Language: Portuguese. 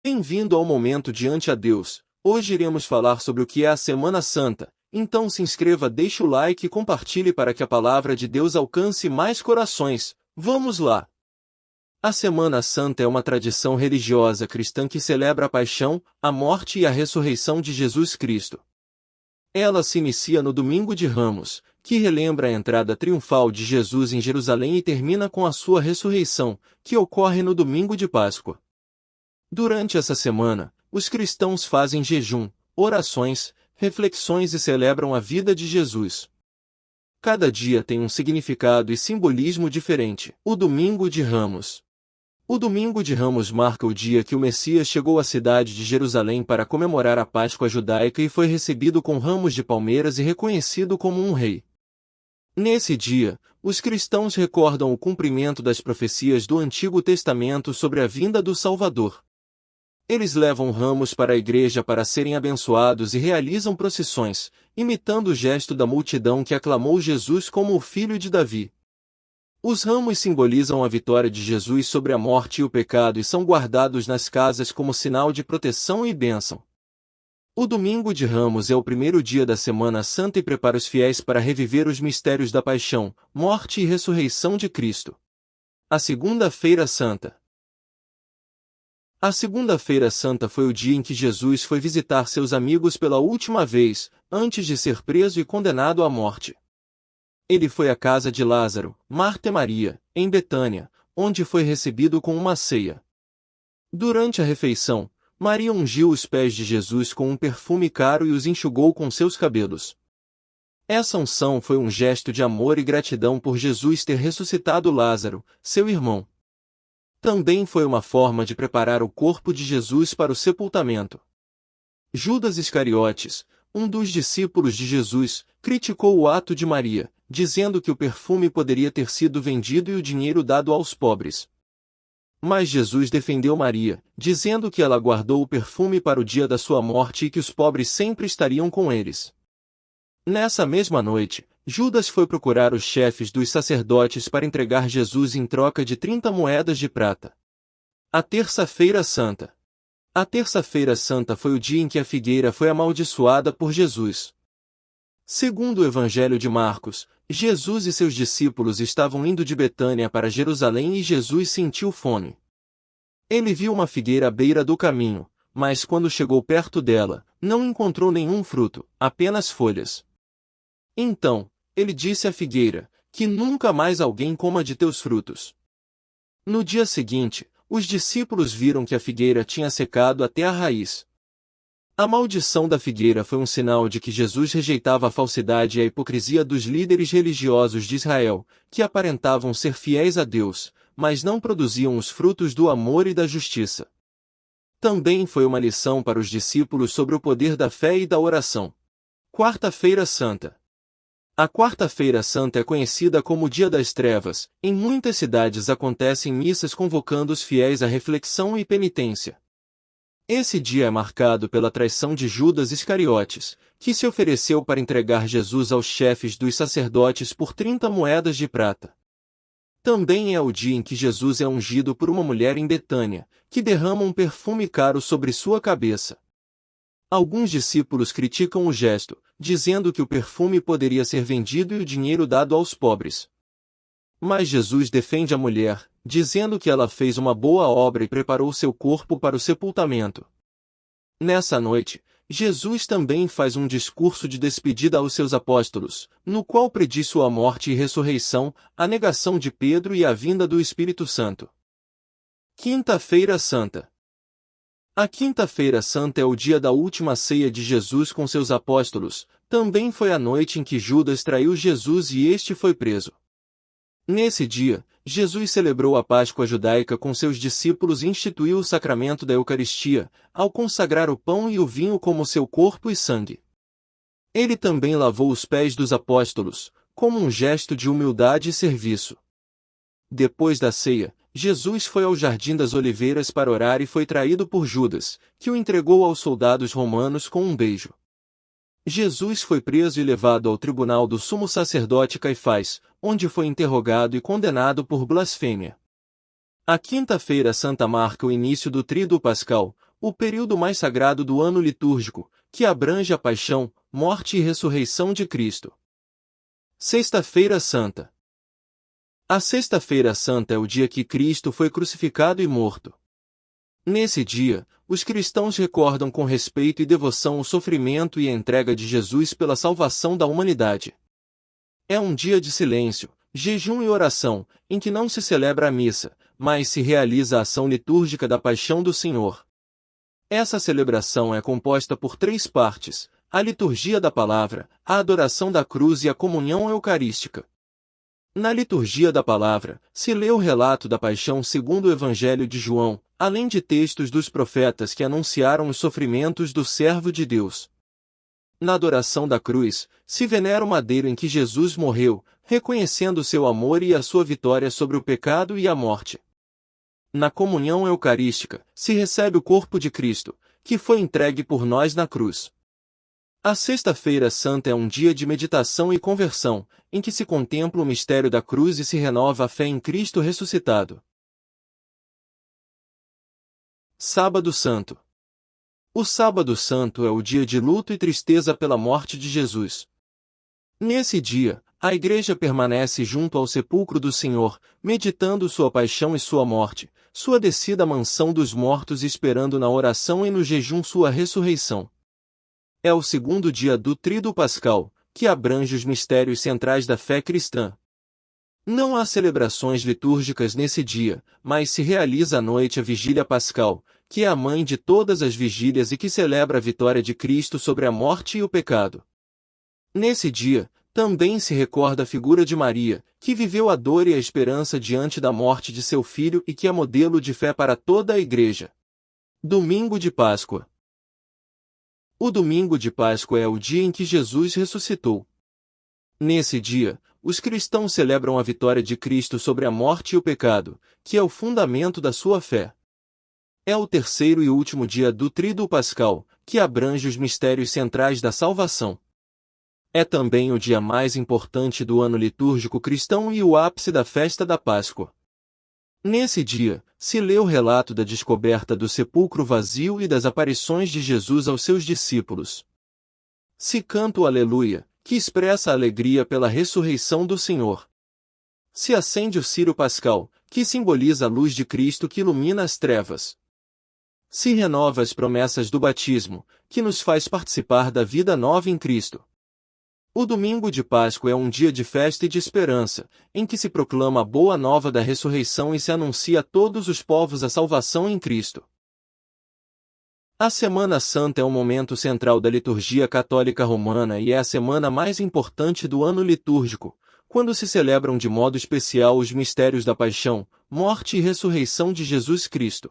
Bem-vindo ao Momento Diante a Deus. Hoje iremos falar sobre o que é a Semana Santa. Então se inscreva, deixe o like e compartilhe para que a palavra de Deus alcance mais corações. Vamos lá! A Semana Santa é uma tradição religiosa cristã que celebra a paixão, a morte e a ressurreição de Jesus Cristo. Ela se inicia no Domingo de Ramos, que relembra a entrada triunfal de Jesus em Jerusalém e termina com a sua ressurreição, que ocorre no Domingo de Páscoa. Durante essa semana, os cristãos fazem jejum, orações, reflexões e celebram a vida de Jesus. Cada dia tem um significado e simbolismo diferente. O Domingo de Ramos. O Domingo de Ramos marca o dia que o Messias chegou à cidade de Jerusalém para comemorar a Páscoa judaica e foi recebido com ramos de palmeiras e reconhecido como um rei. Nesse dia, os cristãos recordam o cumprimento das profecias do Antigo Testamento sobre a vinda do Salvador. Eles levam ramos para a igreja para serem abençoados e realizam procissões, imitando o gesto da multidão que aclamou Jesus como o Filho de Davi. Os ramos simbolizam a vitória de Jesus sobre a morte e o pecado e são guardados nas casas como sinal de proteção e bênção. O Domingo de Ramos é o primeiro dia da Semana Santa e prepara os fiéis para reviver os mistérios da paixão, morte e ressurreição de Cristo. A Segunda-feira Santa. A Segunda-feira Santa foi o dia em que Jesus foi visitar seus amigos pela última vez, antes de ser preso e condenado à morte. Ele foi à casa de Lázaro, Marta e Maria, em Betânia, onde foi recebido com uma ceia. Durante a refeição, Maria ungiu os pés de Jesus com um perfume caro e os enxugou com seus cabelos. Essa unção foi um gesto de amor e gratidão por Jesus ter ressuscitado Lázaro, seu irmão. Também foi uma forma de preparar o corpo de Jesus para o sepultamento. Judas Iscariotes, um dos discípulos de Jesus, criticou o ato de Maria, dizendo que o perfume poderia ter sido vendido e o dinheiro dado aos pobres. Mas Jesus defendeu Maria, dizendo que ela guardou o perfume para o dia da sua morte e que os pobres sempre estariam com eles. Nessa mesma noite, Judas foi procurar os chefes dos sacerdotes para entregar Jesus em troca de 30 moedas de prata. A Terça-feira Santa. A Terça-feira Santa foi o dia em que a figueira foi amaldiçoada por Jesus. Segundo o Evangelho de Marcos, Jesus e seus discípulos estavam indo de Betânia para Jerusalém e Jesus sentiu fome. Ele viu uma figueira à beira do caminho, mas quando chegou perto dela, não encontrou nenhum fruto, apenas folhas. Então, ele disse à figueira, que nunca mais alguém coma de teus frutos. No dia seguinte, os discípulos viram que a figueira tinha secado até a raiz. A maldição da figueira foi um sinal de que Jesus rejeitava a falsidade e a hipocrisia dos líderes religiosos de Israel, que aparentavam ser fiéis a Deus, mas não produziam os frutos do amor e da justiça. Também foi uma lição para os discípulos sobre o poder da fé e da oração. Quarta-feira Santa. A Quarta-feira Santa é conhecida como o Dia das Trevas. Em muitas cidades acontecem missas convocando os fiéis à reflexão e penitência. Esse dia é marcado pela traição de Judas Iscariotes, que se ofereceu para entregar Jesus aos chefes dos sacerdotes por 30 moedas de prata. Também é o dia em que Jesus é ungido por uma mulher em Betânia, que derrama um perfume caro sobre sua cabeça. Alguns discípulos criticam o gesto, dizendo que o perfume poderia ser vendido e o dinheiro dado aos pobres. Mas Jesus defende a mulher, dizendo que ela fez uma boa obra e preparou seu corpo para o sepultamento. Nessa noite, Jesus também faz um discurso de despedida aos seus apóstolos, no qual prediz sua morte e ressurreição, a negação de Pedro e a vinda do Espírito Santo. Quinta-feira Santa. A Quinta-feira Santa é o dia da última ceia de Jesus com seus apóstolos. Também foi a noite em que Judas traiu Jesus e este foi preso. Nesse dia, Jesus celebrou a Páscoa judaica com seus discípulos e instituiu o sacramento da Eucaristia, ao consagrar o pão e o vinho como seu corpo e sangue. Ele também lavou os pés dos apóstolos, como um gesto de humildade e serviço. Depois da ceia, Jesus foi ao Jardim das Oliveiras para orar e foi traído por Judas, que o entregou aos soldados romanos com um beijo. Jesus foi preso e levado ao tribunal do sumo sacerdote Caifás, onde foi interrogado e condenado por blasfêmia. A Quinta-feira Santa marca o início do Tríduo Pascal, o período mais sagrado do ano litúrgico, que abrange a paixão, morte e ressurreição de Cristo. Sexta-feira Santa. A Sexta-feira Santa é o dia que Cristo foi crucificado e morto. Nesse dia, os cristãos recordam com respeito e devoção o sofrimento e a entrega de Jesus pela salvação da humanidade. É um dia de silêncio, jejum e oração, em que não se celebra a missa, mas se realiza a ação litúrgica da Paixão do Senhor. Essa celebração é composta por 3 partes: a liturgia da palavra, a adoração da cruz e a comunhão eucarística. Na liturgia da palavra, se lê o relato da paixão segundo o Evangelho de João, além de textos dos profetas que anunciaram os sofrimentos do servo de Deus. Na adoração da cruz, se venera o madeiro em que Jesus morreu, reconhecendo seu amor e a sua vitória sobre o pecado e a morte. Na comunhão eucarística, se recebe o corpo de Cristo, que foi entregue por nós na cruz. A Sexta-feira Santa é um dia de meditação e conversão, em que se contempla o mistério da cruz e se renova a fé em Cristo ressuscitado. Sábado Santo. O Sábado Santo é o dia de luto e tristeza pela morte de Jesus. Nesse dia, a Igreja permanece junto ao sepulcro do Senhor, meditando sua paixão e sua morte, sua descida à mansão dos mortos e esperando na oração e no jejum sua ressurreição. É o segundo dia do Tríduo Pascal, que abrange os mistérios centrais da fé cristã. Não há celebrações litúrgicas nesse dia, mas se realiza à noite a Vigília Pascal, que é a mãe de todas as vigílias e que celebra a vitória de Cristo sobre a morte e o pecado. Nesse dia, também se recorda a figura de Maria, que viveu a dor e a esperança diante da morte de seu filho e que é modelo de fé para toda a Igreja. Domingo de Páscoa. O domingo de Páscoa é o dia em que Jesus ressuscitou. Nesse dia, os cristãos celebram a vitória de Cristo sobre a morte e o pecado, que é o fundamento da sua fé. É o terceiro e último dia do Tríduo Pascal, que abrange os mistérios centrais da salvação. É também o dia mais importante do ano litúrgico cristão e o ápice da festa da Páscoa. Nesse dia, se lê o relato da descoberta do sepulcro vazio e das aparições de Jesus aos seus discípulos. Se canta o Aleluia, que expressa a alegria pela ressurreição do Senhor. Se acende o ciro pascal, que simboliza a luz de Cristo que ilumina as trevas. Se renova as promessas do batismo, que nos faz participar da vida nova em Cristo. O domingo de Páscoa é um dia de festa e de esperança, em que se proclama a boa nova da ressurreição e se anuncia a todos os povos a salvação em Cristo. A Semana Santa é um momento central da liturgia católica romana e é a semana mais importante do ano litúrgico, quando se celebram de modo especial os mistérios da paixão, morte e ressurreição de Jesus Cristo.